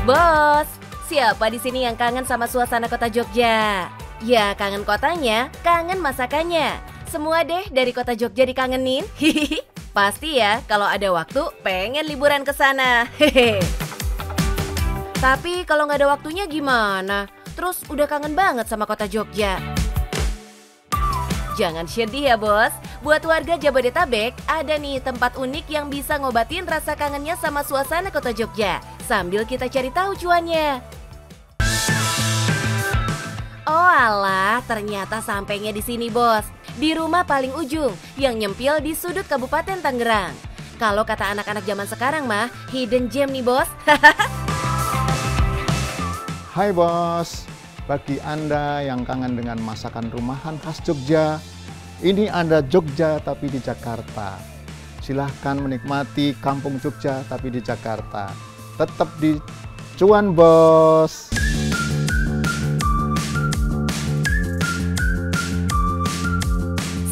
Bos, siapa di sini yang kangen sama suasana kota Jogja? Ya, kangen kotanya, kangen masakannya. Semua deh dari kota Jogja dikangenin. Hihihi. Pasti ya, kalau ada waktu pengen liburan ke sana. Hehe. Tapi kalau nggak ada waktunya gimana? Terus udah kangen banget sama kota Jogja. Jangan sedih ya bos, buat warga Jabodetabek ada nih tempat unik yang bisa ngobatin rasa kangennya sama suasana kota Jogja. Sambil kita cari tahu cuannya. Oh alah, ternyata sampainya di sini bos. Di rumah paling ujung yang nyempil di sudut Kabupaten Tangerang. Kalau kata anak-anak zaman sekarang mah, hidden gem nih bos. Hai bos, bagi Anda yang kangen dengan masakan rumahan khas Jogja, ini ada Jogja tapi di Jakarta. Silahkan menikmati kampung Jogja tapi di Jakarta. Tetap di cuan bos.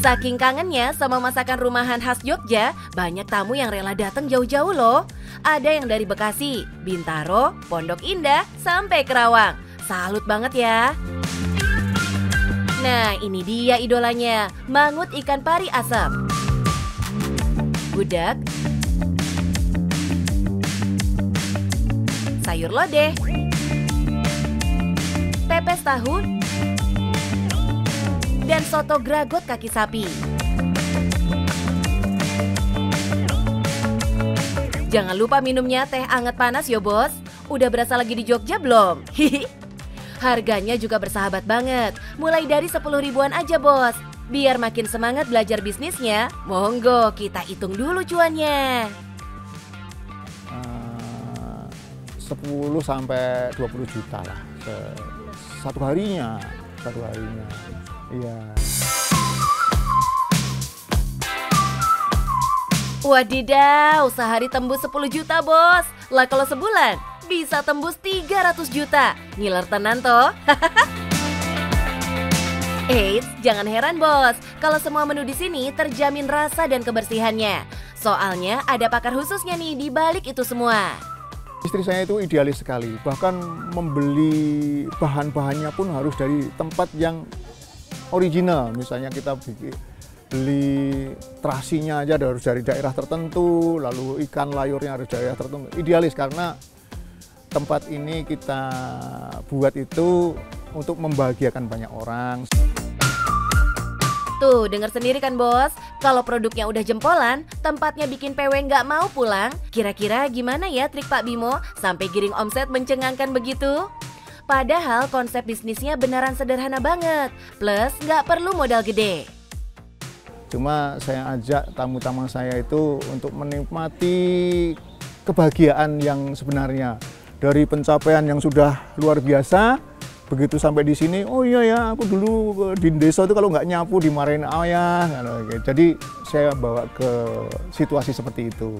Saking kangennya sama masakan rumahan khas Jogja, banyak tamu yang rela datang jauh-jauh loh. Ada yang dari Bekasi, Bintaro, Pondok Indah, sampai Kerawang. Salut banget ya. Nah, ini dia idolanya, mangut ikan pari asap, gudeg, sayur lodeh, pepes tahu, dan soto gragot kaki sapi. Jangan lupa minumnya teh anget panas yo bos. Udah berasa lagi di Jogja belum? Harganya juga bersahabat banget. Mulai dari 10 ribuan aja bos. Biar makin semangat belajar bisnisnya, monggo kita hitung dulu cuannya. 10 sampai 20 juta lah satu harinya. Iya. Wadidaw, sehari tembus 10 juta bos. Lah kalau sebulan bisa tembus 300 juta. Ngiler tenan toh. Eits, jangan heran bos. Kalau semua menu di sini terjamin rasa dan kebersihannya. Soalnya ada pakar khususnya nih di balik itu semua. Istri saya itu idealis sekali. Bahkan membeli bahan-bahannya pun harus dari tempat yang original. Misalnya kita beli terasinya aja harus dari daerah tertentu, lalu ikan layurnya harus dari daerah tertentu. Idealis karena tempat ini kita buat itu untuk membahagiakan banyak orang. Tuh, denger sendiri kan bos, kalau produknya udah jempolan, tempatnya bikin PW nggak mau pulang. Kira-kira gimana ya trik Pak Bimo sampai giring omset mencengangkan begitu? Padahal konsep bisnisnya beneran sederhana banget, plus nggak perlu modal gede. Cuma saya ajak tamu-tamu saya itu untuk menikmati kebahagiaan yang sebenarnya. Dari pencapaian yang sudah luar biasa, begitu sampai di sini, oh iya ya, aku dulu di desa itu kalau nggak nyapu dimarahin ayah. Jadi saya bawa ke situasi seperti itu.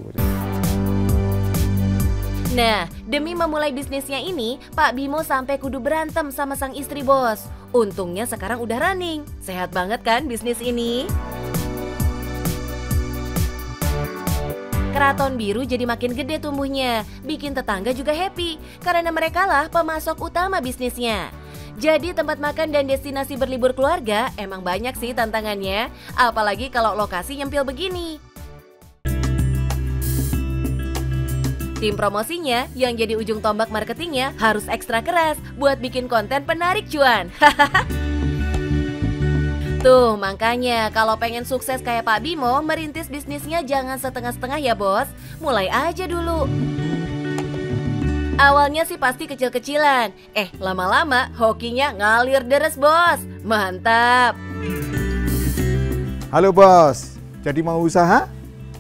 Nah, demi memulai bisnisnya ini, Pak Bimo sampai kudu berantem sama sang istri bos. Untungnya sekarang udah running. Sehat banget kan bisnis ini? Keraton Biru jadi makin gede tumbuhnya, bikin tetangga juga happy karena mereka lah pemasok utama bisnisnya. Jadi tempat makan dan destinasi berlibur keluarga emang banyak sih tantangannya, apalagi kalau lokasi nyempil begini. Tim promosinya yang jadi ujung tombak marketingnya harus ekstra keras buat bikin konten penarik cuan. Tuh, makanya kalau pengen sukses kayak Pak Bimo, merintis bisnisnya jangan setengah-setengah ya bos. Mulai aja dulu. Awalnya sih pasti kecil-kecilan. Lama-lama hokinya ngalir deres bos. Mantap. Halo bos, jadi mau usaha?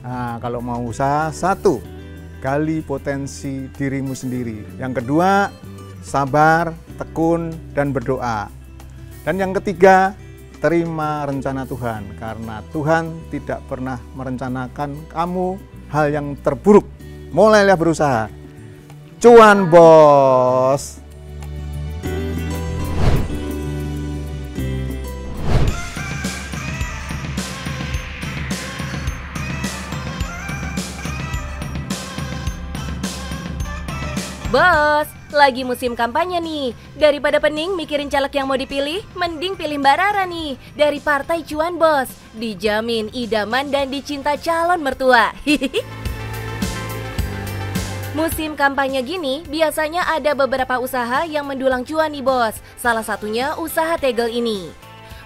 Nah, kalau mau usaha, satu, gali potensi dirimu sendiri. Yang kedua, sabar, tekun, dan berdoa. Dan yang ketiga, terima rencana Tuhan, karena Tuhan tidak pernah merencanakan kamu hal yang terburuk. Mulailah berusaha. Cuan bos. Bos, lagi musim kampanye nih. Daripada pening mikirin caleg yang mau dipilih, mending pilih Mbak Rara nih. Dari Partai Cuan Bos. Dijamin idaman dan dicinta calon mertua. Musim kampanye gini, biasanya ada beberapa usaha yang mendulang cuan nih bos. Salah satunya usaha tegel ini.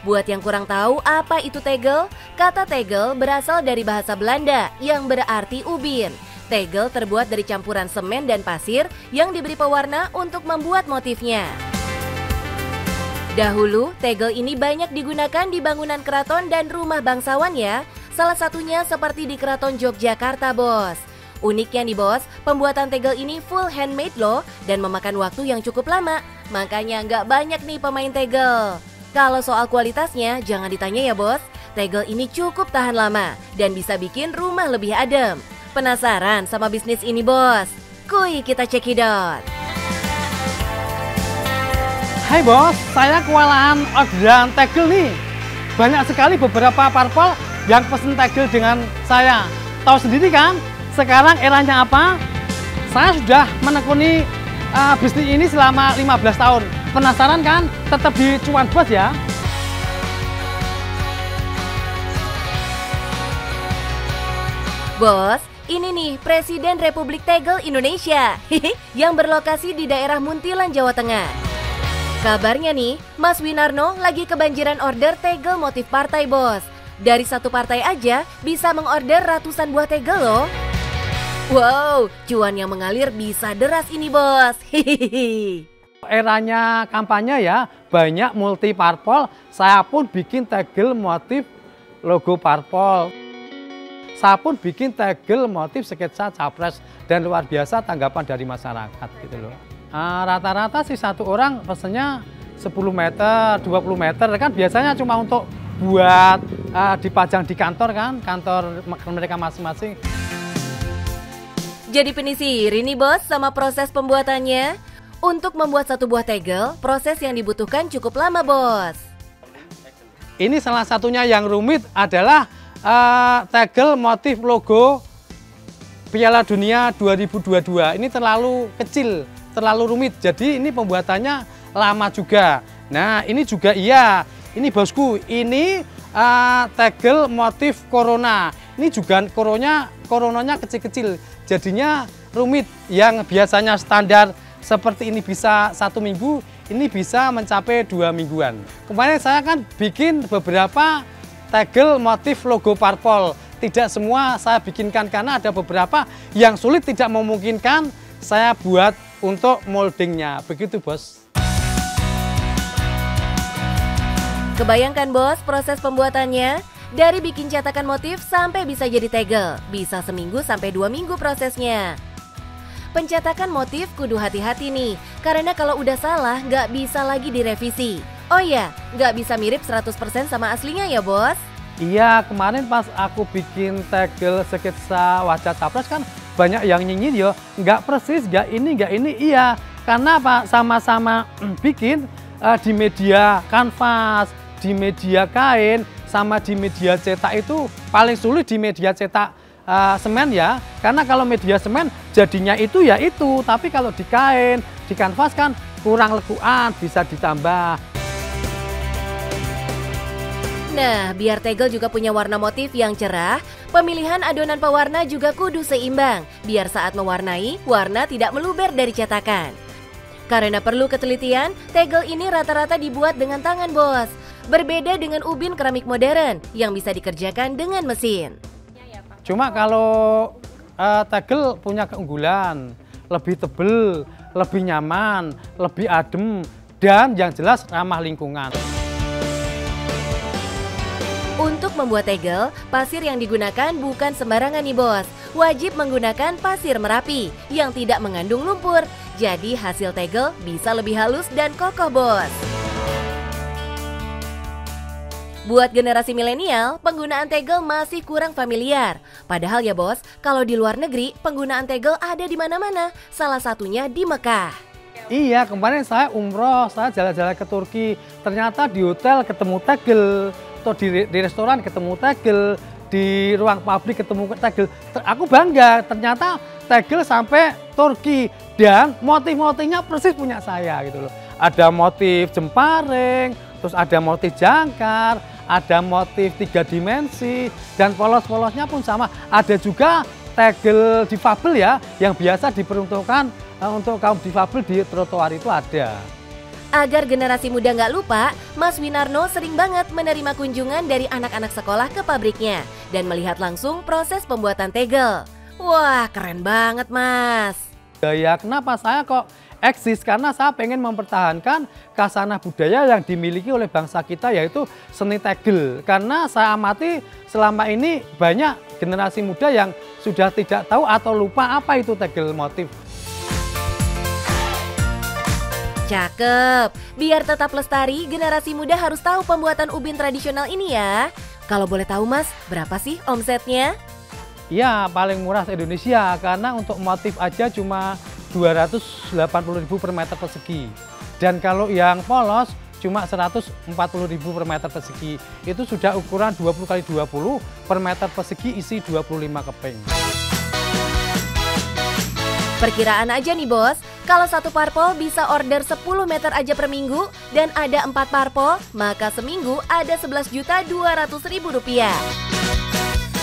Buat yang kurang tahu apa itu tegel, kata tegel berasal dari bahasa Belanda yang berarti ubin. Tegel terbuat dari campuran semen dan pasir yang diberi pewarna untuk membuat motifnya. Dahulu, tegel ini banyak digunakan di bangunan keraton dan rumah bangsawan ya. Salah satunya seperti di Keraton Yogyakarta bos. Uniknya nih bos, pembuatan tegel ini full handmade loh dan memakan waktu yang cukup lama. Makanya nggak banyak nih pemain tegel. Kalau soal kualitasnya jangan ditanya ya bos. Tegel ini cukup tahan lama dan bisa bikin rumah lebih adem. Penasaran sama bisnis ini bos? Kuy kita cekidot. Hai bos, saya kewalahan orderan tegel nih. Banyak sekali beberapa parpol yang pesen tegel dengan saya. Tahu sendiri kan? Sekarang eranya apa? Saya sudah menekuni bisnis ini selama 15 tahun. Penasaran kan? Tetap di Cuan Bos ya. Bos, ini nih Presiden Republik Tegel Indonesia yang berlokasi di daerah Muntilan, Jawa Tengah. Kabarnya nih, Mas Winarno lagi kebanjiran order tegel motif partai bos. Dari satu partai aja bisa mengorder ratusan buah tegel loh. Wow, cuan yang mengalir bisa deras ini bos. Eranya kampanye ya, banyak multi parpol. Saya pun bikin tegel motif logo parpol. Saya pun bikin tegel motif sketsa capres dan luar biasa tanggapan dari masyarakat gitu loh. Rata-rata sih satu orang pesennya 10 meter, 20 meter kan biasanya cuma untuk buat dipajang di kantor kan, kantor mereka masing-masing. Jadi penisir ini bos sama proses pembuatannya. Untuk membuat satu buah tegel, proses yang dibutuhkan cukup lama bos. Ini salah satunya yang rumit adalah tegel motif logo Piala Dunia 2022. Ini terlalu kecil, terlalu rumit. Jadi ini pembuatannya lama juga. Nah ini juga iya. Ini bosku, ini tegel motif corona. Ini juga coronanya kecil-kecil. Jadinya rumit. Yang biasanya standar seperti ini bisa 1 minggu, ini bisa mencapai 2 mingguan. Kemarin saya kan bikin beberapa tegel motif logo parpol. Tidak semua saya bikinkan karena ada beberapa yang sulit tidak memungkinkan saya buat untuk moldingnya. Begitu bos. Kebayangkan bos proses pembuatannya? Dari bikin cetakan motif sampai bisa jadi tegel, bisa seminggu sampai 2 minggu prosesnya. Pencetakan motif kudu hati-hati nih, karena kalau udah salah nggak bisa lagi direvisi. Oh ya, nggak bisa mirip 100% sama aslinya ya bos? Iya, kemarin pas aku bikin tegel sketsa wajah capres kan banyak yang nyinyir ya, nggak persis, nggak ini, iya. Karena apa? Sama-sama bikin di media kanvas, di media kain, sama di media cetak itu paling sulit di media cetak semen ya. Karena kalau media semen jadinya itu ya itu, tapi kalau di kain, di kanvas kan kurang lekuan, bisa ditambah. Nah, biar tegel juga punya warna motif yang cerah, pemilihan adonan pewarna juga kudu seimbang, biar saat mewarnai, warna tidak meluber dari cetakan. Karena perlu ketelitian, tegel ini rata-rata dibuat dengan tangan bos. Berbeda dengan ubin keramik modern yang bisa dikerjakan dengan mesin. Cuma kalau tegel punya keunggulan, lebih tebel, lebih nyaman, lebih adem, dan yang jelas ramah lingkungan. Untuk membuat tegel, pasir yang digunakan bukan sembarangan nih bos. Wajib menggunakan pasir Merapi yang tidak mengandung lumpur. Jadi hasil tegel bisa lebih halus dan kokoh bos. Buat generasi milenial, penggunaan tegel masih kurang familiar. Padahal ya bos, kalau di luar negeri, penggunaan tegel ada di mana-mana. Salah satunya di Mekah. Iya, kemarin saya umroh, saya jalan-jalan ke Turki. Ternyata di hotel ketemu tegel, atau di restoran ketemu tegel, di ruang pabrik ketemu tegel. Aku bangga, ternyata tegel sampai Turki dan motif-motifnya persis punya saya gitu loh. Ada motif jemparing, terus ada motif jangkar, ada motif 3 dimensi, dan polos-polosnya pun sama. Ada juga tegel difabel ya, yang biasa diperuntukkan untuk kaum difabel di trotoar itu ada. Agar generasi muda nggak lupa, Mas Winarno sering banget menerima kunjungan dari anak-anak sekolah ke pabriknya dan melihat langsung proses pembuatan tegel. Wah, keren banget, Mas. Ya, kenapa saya kok eksis? Karena saya pengen mempertahankan khasanah budaya yang dimiliki oleh bangsa kita, yaitu seni tegel. Karena saya amati selama ini banyak generasi muda yang sudah tidak tahu atau lupa apa itu tegel motif. Cakep. Biar tetap lestari, generasi muda harus tahu pembuatan ubin tradisional ini ya. Kalau boleh tahu Mas, berapa sih omsetnya? Ya, paling murah se-Indonesia karena untuk motif aja cuma 280.000 per meter persegi. Dan kalau yang polos cuma 140.000 per meter persegi. Itu sudah ukuran 20 x 20 per meter persegi, isi 25 keping. Perkiraan aja nih bos, kalau satu parpol bisa order 10 meter aja per minggu dan ada 4 parpol, maka seminggu ada 11.200.000 rupiah.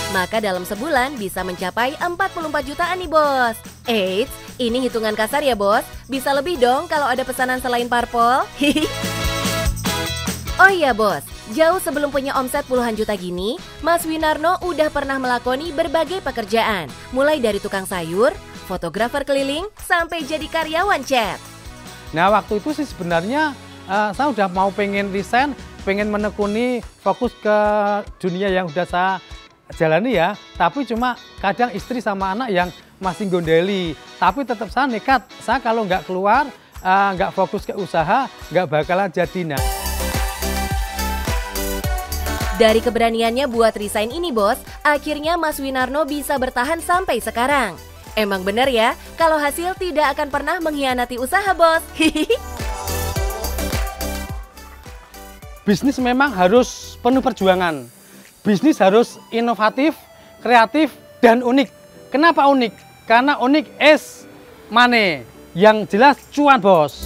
Maka dalam sebulan bisa mencapai 44 jutaan nih bos. Eits, ini hitungan kasar ya bos, bisa lebih dong kalau ada pesanan selain parpol. Oh iya bos, jauh sebelum punya omset puluhan juta gini, Mas Winarno udah pernah melakoni berbagai pekerjaan, mulai dari tukang sayur, fotografer keliling, sampai jadi karyawan cat. Nah waktu itu sih sebenarnya saya udah mau pengen resign, pengen menekuni fokus ke dunia yang udah saya jalani ya. Tapi cuma kadang istri sama anak yang masih gondeli. Tapi tetap saya nekat, saya kalau nggak keluar, nggak fokus ke usaha, nggak bakalan jadi. Nah, dari keberaniannya buat resign ini bos, akhirnya Mas Winarno bisa bertahan sampai sekarang. Emang bener ya, kalau hasil tidak akan pernah mengkhianati usaha bos. Bisnis memang harus penuh perjuangan. Bisnis harus inovatif, kreatif, dan unik. Kenapa unik? Karena unik is money. Yang jelas cuan bos.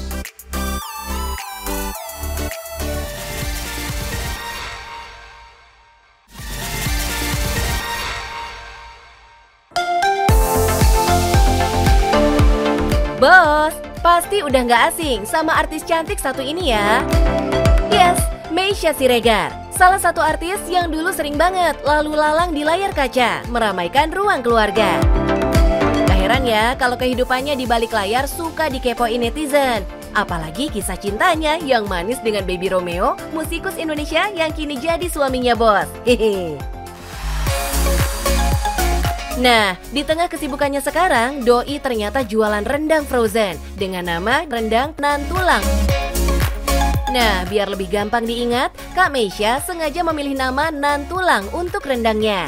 Bos, pasti udah nggak asing sama artis cantik satu ini ya. Yes, Meisya Siregar, salah satu artis yang dulu sering banget lalu lalang di layar kaca, meramaikan ruang keluarga. Gak heran ya kalau kehidupannya di balik layar suka dikepoin netizen. Apalagi kisah cintanya yang manis dengan Baby Romeo, musikus Indonesia yang kini jadi suaminya bos. Hehe. Nah, di tengah kesibukannya sekarang, Doi ternyata jualan rendang frozen dengan nama rendang nan tulang. Nah, biar lebih gampang diingat, Kak Meisya sengaja memilih nama nan tulang untuk rendangnya.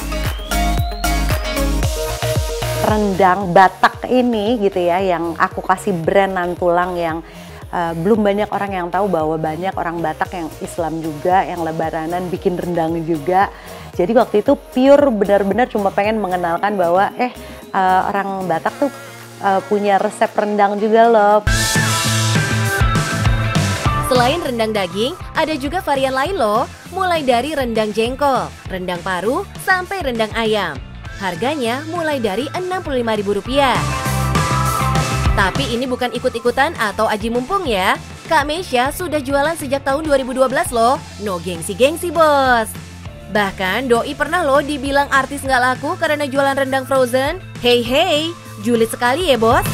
Rendang Batak ini gitu ya, yang aku kasih brand nan tulang yang belum banyak orang yang tahu bahwa banyak orang Batak yang Islam juga, yang lebaranan bikin rendang juga. Jadi waktu itu pure benar-benar cuma pengen mengenalkan bahwa orang Batak tuh punya resep rendang juga loh. Selain rendang daging, ada juga varian lain loh, mulai dari rendang jengkol, rendang paru, sampai rendang ayam. Harganya mulai dari Rp65.000. Tapi ini bukan ikut-ikutan atau aji mumpung ya. Kak Meisya sudah jualan sejak tahun 2012 loh, no gengsi-gengsi bos. Bahkan Doi pernah loh dibilang artis nggak laku karena jualan rendang frozen. Hey, julid sekali ya bos.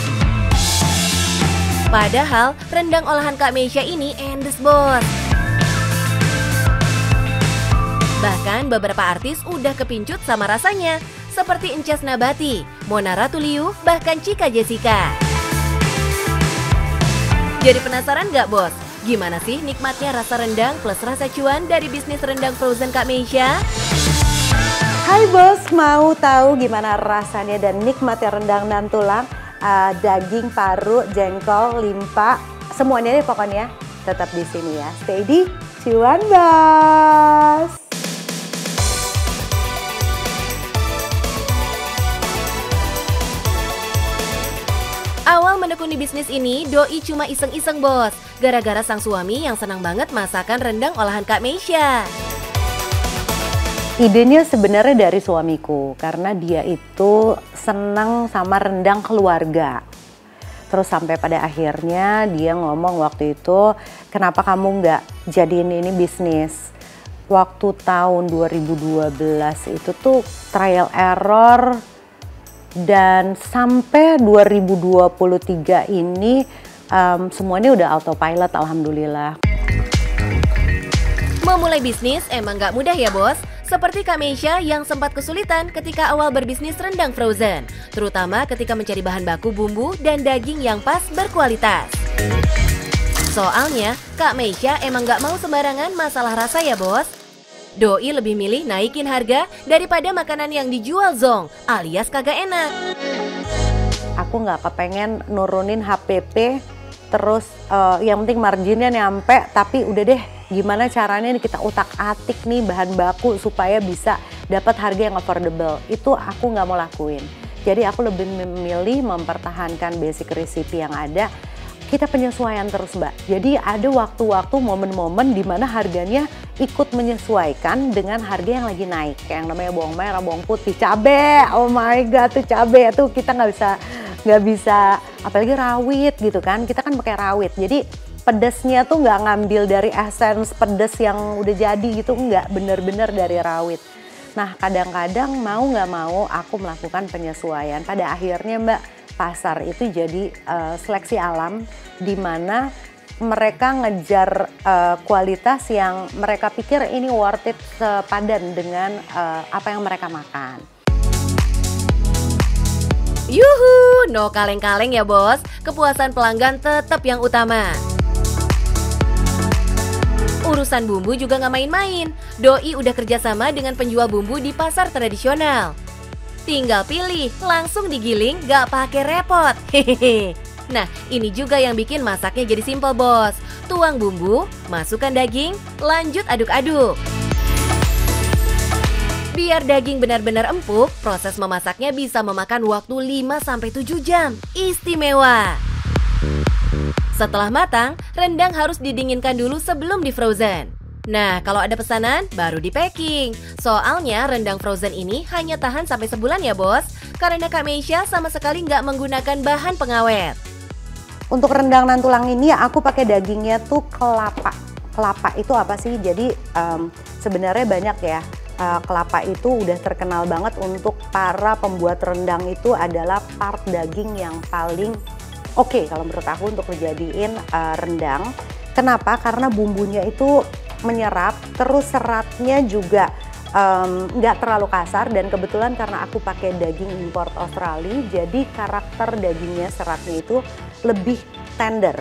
Padahal rendang olahan Kak Meisya ini endes bos. Bahkan beberapa artis udah kepincut sama rasanya, seperti Encas Nabati, Mona Ratuliu, bahkan Cika Jessica. Jadi penasaran nggak bos? Gimana sih nikmatnya rasa rendang plus rasa cuan dari bisnis rendang frozen Kak Meisya? Hai bos, mau tahu gimana rasanya dan nikmatnya rendang nan tulang? Daging, paru, jengkol, limpa, semuanya deh pokoknya. Tetap di sini ya. Stay di Cuan Bos. menekuni bisnis ini, Doi cuma iseng-iseng bos, gara-gara sang suami yang senang banget masakan rendang olahan Kak Meisha. Idenya sebenarnya dari suamiku, karena dia itu senang sama rendang keluarga. Terus sampai pada akhirnya dia ngomong waktu itu, kenapa kamu nggak jadiin ini bisnis? Waktu tahun 2012 itu tuh trial error, dan sampai 2023 ini semuanya udah autopilot alhamdulillah. Memulai bisnis emang nggak mudah ya bos. Seperti Kak Meisha yang sempat kesulitan ketika awal berbisnis rendang frozen, terutama ketika mencari bahan baku bumbu dan daging yang pas berkualitas. Soalnya Kak Meisha emang nggak mau sembarangan masalah rasa ya bos. Doi lebih milih naikin harga daripada makanan yang dijual zong alias kagak enak. Aku nggak kepengen nurunin HPP, terus yang penting marginnya nyampe, tapi udah deh gimana caranya nih kita utak-atik nih bahan baku supaya bisa dapat harga yang affordable. Itu aku nggak mau lakuin. Jadi aku lebih memilih mempertahankan basic recipe yang ada. Kita penyesuaian terus mbak. Jadi ada waktu-waktu momen-momen di mana harganya ikut menyesuaikan dengan harga yang lagi naik. Kayak yang namanya bawang merah, bawang putih, cabe. Oh my god tuh cabe tuh kita nggak bisa apalagi rawit gitu kan. Kita kan pakai rawit. Jadi pedesnya tuh nggak ngambil dari essence pedes yang udah jadi gitu, nggak, bener-bener dari rawit. Nah kadang-kadang mau nggak mau aku melakukan penyesuaian. Pada akhirnya mbak, pasar itu jadi seleksi alam di mana mereka ngejar kualitas yang mereka pikir ini worth it sepadan dengan apa yang mereka makan. Yuhu, no kaleng-kaleng ya bos, kepuasan pelanggan tetap yang utama. Urusan bumbu juga nggak main-main. Doi udah kerjasama dengan penjual bumbu di pasar tradisional. Tinggal pilih, langsung digiling, gak pakai repot. Hehehe. Nah, ini juga yang bikin masaknya jadi simple bos. Tuang bumbu, masukkan daging, lanjut aduk-aduk. Biar daging benar-benar empuk, proses memasaknya bisa memakan waktu 5-7 jam. Istimewa. Setelah matang, rendang harus didinginkan dulu sebelum di frozen. Nah, kalau ada pesanan, baru di packing. Soalnya rendang frozen ini hanya tahan sampai sebulan ya bos, karena Kak Meisha sama sekali nggak menggunakan bahan pengawet. Untuk rendang nan tulang ini aku pakai dagingnya tuh kelapa. Kelapa itu apa sih? Jadi sebenarnya banyak ya. Kelapa itu udah terkenal banget untuk para pembuat rendang, itu adalah part daging yang paling oke kalau menurut aku untuk dijadiin rendang. Kenapa? Karena bumbunya itu menyerap, terus seratnya juga nggak terlalu kasar, dan kebetulan karena aku pakai daging import Australia, jadi karakter dagingnya, seratnya itu lebih tender.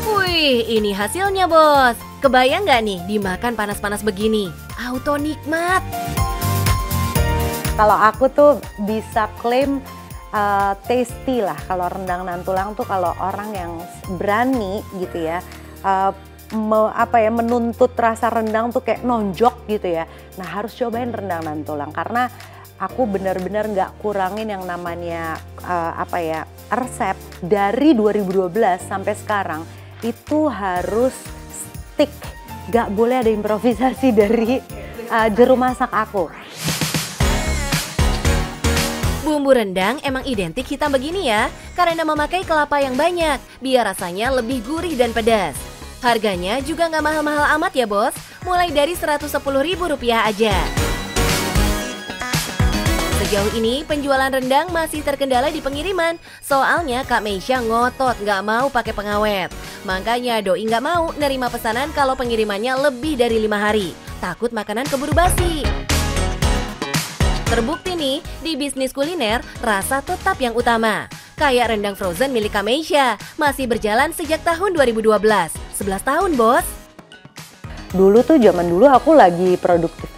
Wih, ini hasilnya bos. Kebayang nggak nih dimakan panas-panas begini? Auto nikmat. Kalau aku tuh bisa klaim tasty lah kalau rendang nan tulang tuh, kalau orang yang berani gitu ya menuntut rasa rendang tuh kayak nonjok gitu ya. Nah harus cobain rendang nan tulang, karena aku benar-benar nggak kurangin yang namanya resep dari 2012 sampai sekarang itu harus stick, nggak boleh ada improvisasi dari juru masak aku. Bumbu rendang emang identik hitam begini ya, karena memakai kelapa yang banyak, biar rasanya lebih gurih dan pedas. Harganya juga nggak mahal-mahal amat ya bos, mulai dari Rp110.000 aja. Sejauh ini penjualan rendang masih terkendala di pengiriman, soalnya Kak Meisha ngotot nggak mau pakai pengawet. Makanya Doi nggak mau nerima pesanan kalau pengirimannya lebih dari 5 hari, takut makanan keburu basi. Terbukti nih, di bisnis kuliner, rasa tetap yang utama. Kayak rendang frozen milik Kak Meisha, masih berjalan sejak tahun 2012. 11 tahun, bos. Dulu tuh zaman dulu aku lagi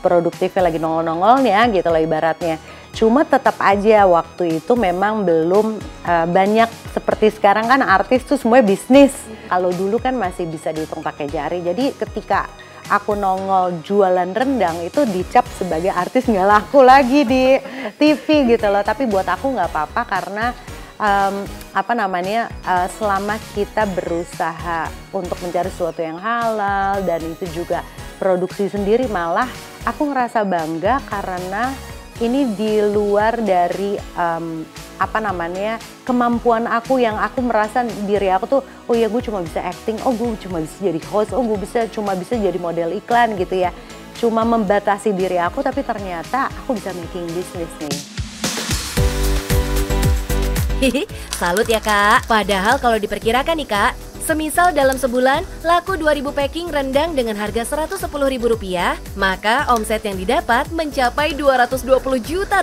produktifnya lagi nongol-nongolnya gitu lah ibaratnya. Cuma tetap aja waktu itu memang belum banyak seperti sekarang kan artis tuh semuanya bisnis. Kalau dulu kan masih bisa dihitung pakai jari. Jadi ketika aku nongol jualan rendang itu dicap sebagai artis nggak laku lagi di TV gitu loh. Tapi buat aku nggak apa-apa, karena selama kita berusaha untuk mencari sesuatu yang halal dan itu juga produksi sendiri, malah aku ngerasa bangga karena ini di luar dari kemampuan aku, yang aku merasa diri aku tuh, oh ya gue cuma bisa acting, oh gue cuma bisa jadi host, oh gue cuma bisa jadi model iklan gitu ya. Cuma membatasi diri aku, tapi ternyata aku bisa making business nih. Salut ya Kak. Padahal kalau diperkirakan nih Kak, semisal dalam sebulan laku 2.000 packing rendang dengan harga Rp110.000, maka omset yang didapat mencapai Rp220 juta.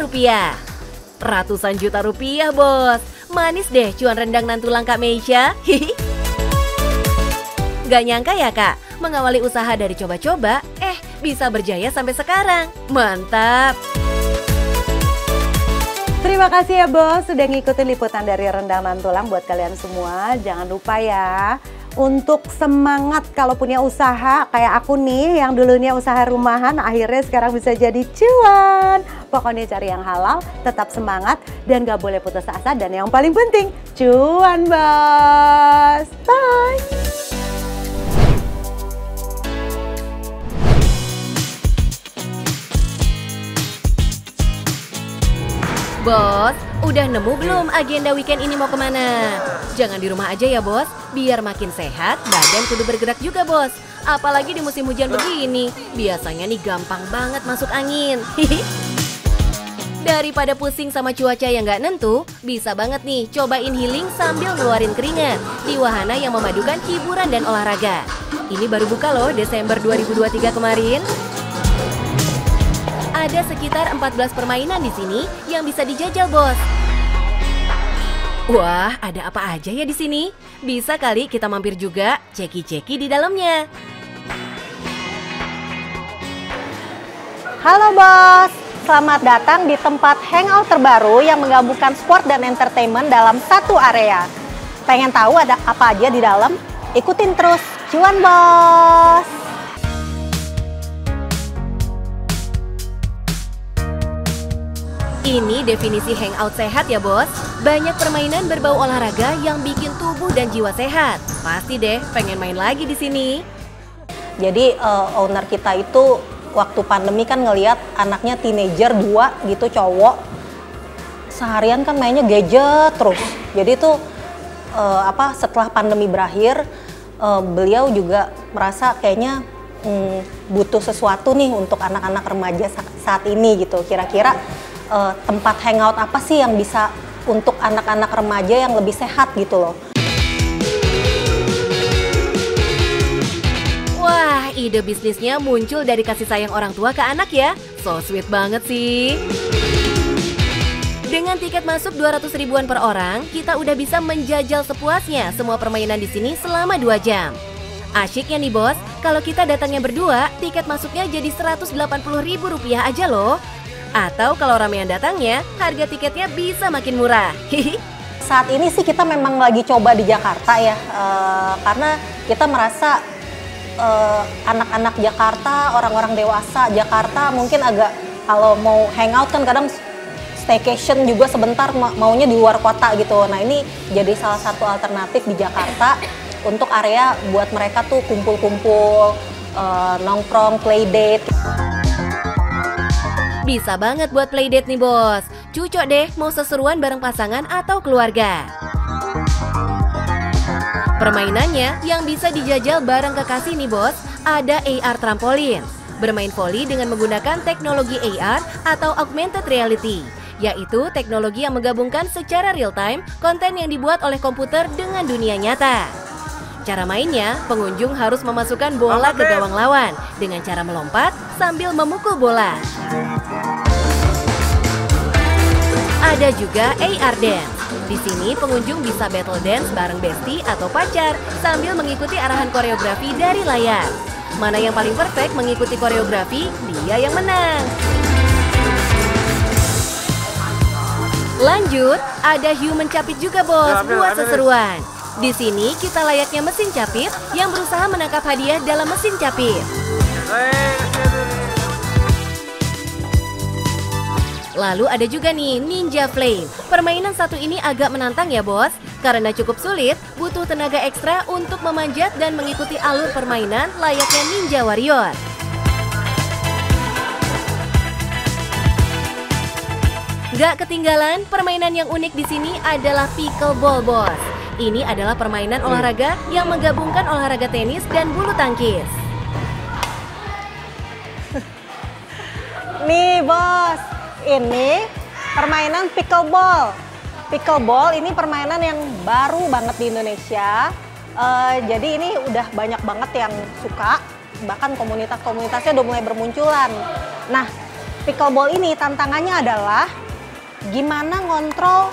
Ratusan juta rupiah bos. Manis deh cuan rendang nan tulang Kak Meisha. Gak nyangka ya Kak, mengawali usaha dari coba-coba, bisa berjaya sampai sekarang. Mantap. Terima kasih ya bos sudah ngikutin liputan dari Rendang Nan Tulang. Buat kalian semua jangan lupa ya untuk semangat kalau punya usaha kayak aku nih yang dulunya usaha rumahan akhirnya sekarang bisa jadi cuan. Pokoknya cari yang halal, tetap semangat dan gak boleh putus asa, dan yang paling penting cuan bos. Bye. Bos, udah nemu belum agenda weekend ini mau kemana? Jangan di rumah aja ya bos, biar makin sehat, badan kudu bergerak juga bos. Apalagi di musim hujan begini, biasanya nih gampang banget masuk angin. Daripada pusing sama cuaca yang gak nentu, bisa banget nih cobain healing sambil ngeluarin keringat di wahana yang memadukan hiburan dan olahraga. Ini baru buka loh Desember 2023 kemarin. Ada sekitar 14 permainan di sini yang bisa dijajal, bos. Wah, ada apa aja ya di sini? Bisa kali kita mampir juga, ceki-ceki di dalamnya. Halo bos, selamat datang di tempat hangout terbaru yang menggabungkan sport dan entertainment dalam satu area. Pengen tahu ada apa aja di dalam? Ikutin terus, cuan bos! Ini definisi hangout sehat ya bos. Banyak permainan berbau olahraga yang bikin tubuh dan jiwa sehat. Pasti deh pengen main lagi di sini. Jadi owner kita itu waktu pandemi kan ngelihat anaknya teenager 2 gitu cowok. Seharian kan mainnya gadget terus. Jadi tuh setelah pandemi berakhir beliau juga merasa kayaknya butuh sesuatu nih untuk anak-anak remaja saat ini gitu. Kira-kira tempat hangout apa sih yang bisa untuk anak-anak remaja yang lebih sehat gitu loh. Wah, ide bisnisnya muncul dari kasih sayang orang tua ke anak ya. So sweet banget sih. Dengan tiket masuk 200 ribuan per orang, kita udah bisa menjajal sepuasnya semua permainan di sini selama 2 jam. Asyiknya nih bos, kalau kita datangnya berdua, tiket masuknya jadi Rp180.000 aja loh. Atau kalau ramean datangnya, harga tiketnya bisa makin murah. Saat ini sih kita memang lagi coba di Jakarta ya, karena kita merasa anak-anak Jakarta, orang-orang dewasa Jakarta mungkin agak kalau mau hangout kan kadang staycation juga sebentar maunya di luar kota gitu. Nah ini jadi salah satu alternatif di Jakarta untuk area buat mereka tuh kumpul-kumpul, nongkrong, playdate. Bisa banget buat playdate nih bos. Cocok deh mau seseruan bareng pasangan atau keluarga. Permainannya yang bisa dijajal bareng kekasih nih bos, ada AR trampolin. Bermain voli dengan menggunakan teknologi AR atau augmented reality, yaitu teknologi yang menggabungkan secara real time konten yang dibuat oleh komputer dengan dunia nyata. Cara mainnya, pengunjung harus memasukkan bola ke gawang lawan dengan cara melompat sambil memukul bola. Ada juga AR Dance. Di sini pengunjung bisa battle dance bareng bestie atau pacar sambil mengikuti arahan koreografi dari layar. Mana yang paling perfect mengikuti koreografi, dia yang menang. Lanjut, ada human capit juga bos buat seseruan. Di sini kita layaknya mesin capit yang berusaha menangkap hadiah dalam mesin capit. Lalu ada juga nih Ninja Flame. Permainan satu ini agak menantang ya bos, karena cukup sulit, butuh tenaga ekstra untuk memanjat dan mengikuti alur permainan layaknya Ninja Warrior. Gak ketinggalan, permainan yang unik di sini adalah pickleball bos. Ini adalah permainan olahraga yang menggabungkan olahraga tenis dan bulu tangkis. Nih bos, ini permainan pickleball. Pickleball ini permainan yang baru banget di Indonesia. Jadi ini udah banyak banget yang suka, bahkan komunitas-komunitasnya udah mulai bermunculan. Nah, pickleball ini tantangannya adalah gimana ngontrol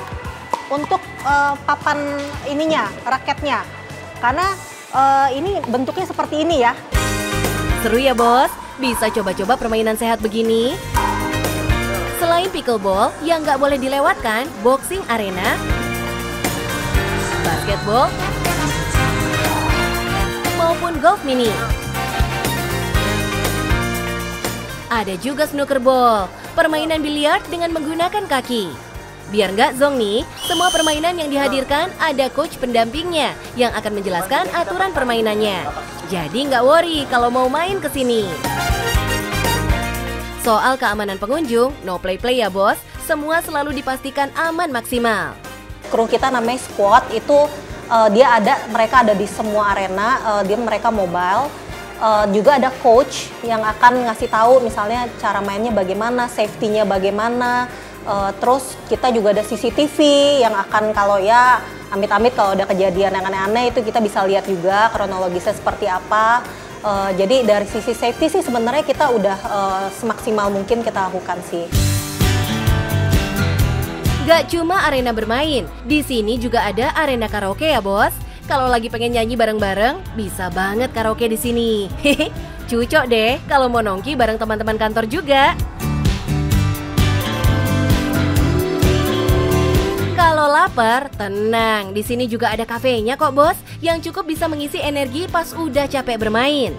untuk papan ininya, raketnya. Karena ini bentuknya seperti ini ya. Seru ya bos, bisa coba-coba permainan sehat begini. Selain pickleball, yang nggak boleh dilewatkan, boxing arena, basketball, maupun golf mini. Ada juga snooker ball, permainan biliar dengan menggunakan kaki. Biar nggak zong nih, semua permainan yang dihadirkan ada coach pendampingnya yang akan menjelaskan aturan permainannya. Jadi nggak worry kalau mau main ke sini. Soal keamanan pengunjung, no play-play ya bos, semua selalu dipastikan aman maksimal. Kru kita namanya squad, itu mereka ada di semua arena, mereka mobile. Juga ada coach yang akan ngasih tahu misalnya cara mainnya bagaimana, safety-nya bagaimana. Terus kita juga ada CCTV yang akan kalau ya amit-amit kalau ada kejadian yang aneh-aneh itu kita bisa lihat juga kronologisnya seperti apa. Jadi dari sisi safety sih sebenarnya kita udah semaksimal mungkin kita lakukan sih. Gak cuma arena bermain, di sini juga ada arena karaoke ya bos. Kalau lagi pengen nyanyi bareng-bareng, bisa banget karaoke di sini. Hehe, cocok deh kalau mau nongki bareng teman-teman kantor juga. Kalau lapar, tenang. Di sini juga ada kafenya kok bos, yang cukup bisa mengisi energi pas udah capek bermain.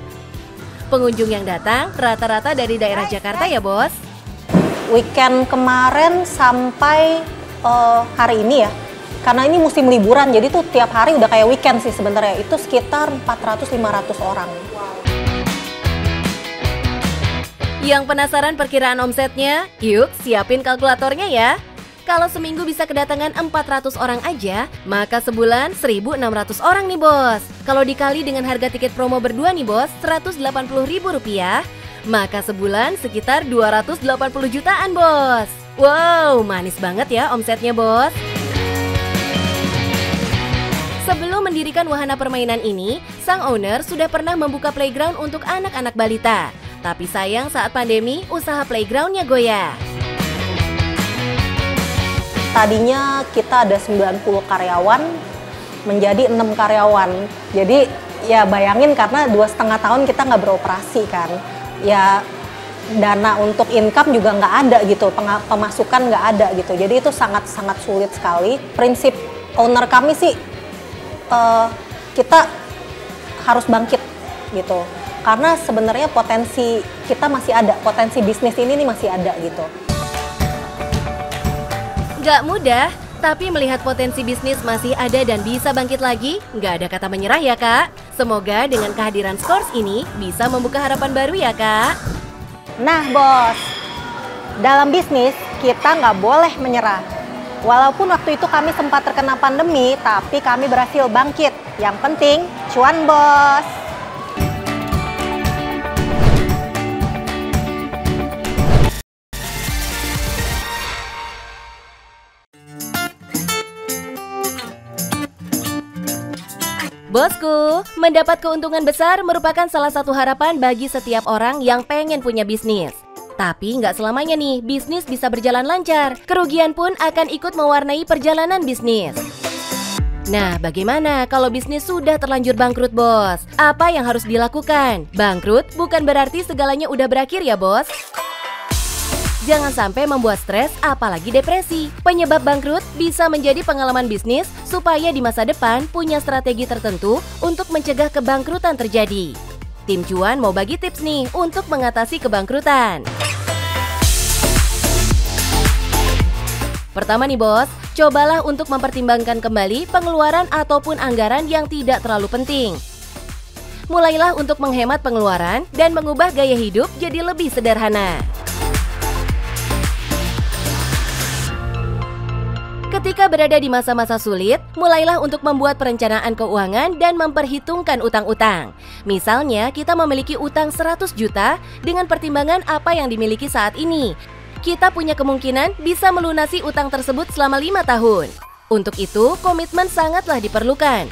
Pengunjung yang datang rata-rata dari daerah Jakarta ya bos. Weekend kemarin sampai hari ini ya, karena ini musim liburan, jadi tuh tiap hari udah kayak weekend sih sebenarnya. Itu sekitar 400-500 orang. Yang penasaran perkiraan omsetnya? Yuk siapin kalkulatornya ya. Kalau seminggu bisa kedatangan 400 orang aja, maka sebulan 1.600 orang nih bos. Kalau dikali dengan harga tiket promo berdua nih bos, Rp180.000, maka sebulan sekitar 280 jutaan bos. Wow, manis banget ya omsetnya bos. Sebelum mendirikan wahana permainan ini, sang owner sudah pernah membuka playground untuk anak-anak balita. Tapi sayang saat pandemi, usaha playgroundnya goyah. Tadinya kita ada 90 karyawan menjadi 6 karyawan. Jadi ya bayangin karena 2,5 tahun kita nggak beroperasi kan. Ya dana untuk income juga nggak ada gitu, pemasukan nggak ada gitu. Jadi itu sangat-sangat sulit sekali. Prinsip owner kami sih kita harus bangkit gitu. Karena sebenarnya potensi kita masih ada, potensi bisnis ini nih masih ada gitu. Gak mudah, tapi melihat potensi bisnis masih ada dan bisa bangkit lagi, gak ada kata menyerah ya kak. Semoga dengan kehadiran Scores ini bisa membuka harapan baru ya kak. Nah bos, dalam bisnis kita nggak boleh menyerah. Walaupun waktu itu kami sempat terkena pandemi, tapi kami berhasil bangkit. Yang penting, cuan bos. Bosku, mendapat keuntungan besar merupakan salah satu harapan bagi setiap orang yang pengen punya bisnis. Tapi nggak selamanya nih, bisnis bisa berjalan lancar. Kerugian pun akan ikut mewarnai perjalanan bisnis. Nah, bagaimana kalau bisnis sudah terlanjur bangkrut, bos? Apa yang harus dilakukan? Bangkrut bukan berarti segalanya udah berakhir ya, bos. Jangan sampai membuat stres, apalagi depresi. Penyebab bangkrut bisa menjadi pengalaman bisnis supaya di masa depan punya strategi tertentu untuk mencegah kebangkrutan terjadi. Tim Cuan mau bagi tips nih untuk mengatasi kebangkrutan. Pertama nih bos, cobalah untuk mempertimbangkan kembali pengeluaran ataupun anggaran yang tidak terlalu penting. Mulailah untuk menghemat pengeluaran dan mengubah gaya hidup jadi lebih sederhana. Ketika berada di masa-masa sulit, mulailah untuk membuat perencanaan keuangan dan memperhitungkan utang-utang. Misalnya, kita memiliki utang 100 juta dengan pertimbangan apa yang dimiliki saat ini. Kita punya kemungkinan bisa melunasi utang tersebut selama 5 tahun. Untuk itu, komitmen sangatlah diperlukan.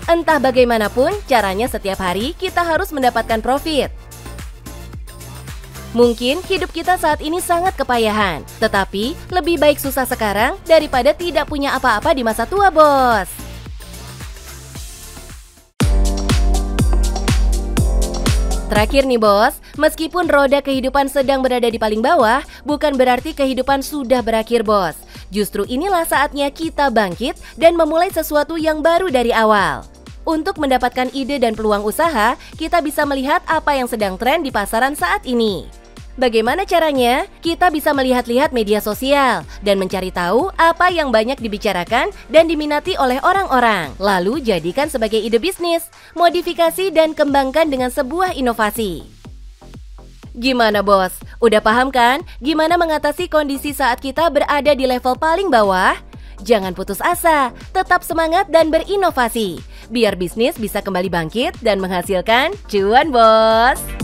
Entah bagaimanapun, caranya setiap hari kita harus mendapatkan profit. Mungkin hidup kita saat ini sangat kepayahan, tetapi lebih baik susah sekarang daripada tidak punya apa-apa di masa tua, bos. Terakhir nih bos, meskipun roda kehidupan sedang berada di paling bawah, bukan berarti kehidupan sudah berakhir bos. Justru inilah saatnya kita bangkit dan memulai sesuatu yang baru dari awal. Untuk mendapatkan ide dan peluang usaha, kita bisa melihat apa yang sedang tren di pasaran saat ini. Bagaimana caranya? Kita bisa melihat-lihat media sosial dan mencari tahu apa yang banyak dibicarakan dan diminati oleh orang-orang. Lalu jadikan sebagai ide bisnis, modifikasi dan kembangkan dengan sebuah inovasi. Gimana bos? Udah paham kan? Gimana mengatasi kondisi saat kita berada di level paling bawah? Jangan putus asa, tetap semangat dan berinovasi. Biar bisnis bisa kembali bangkit dan menghasilkan cuan bos.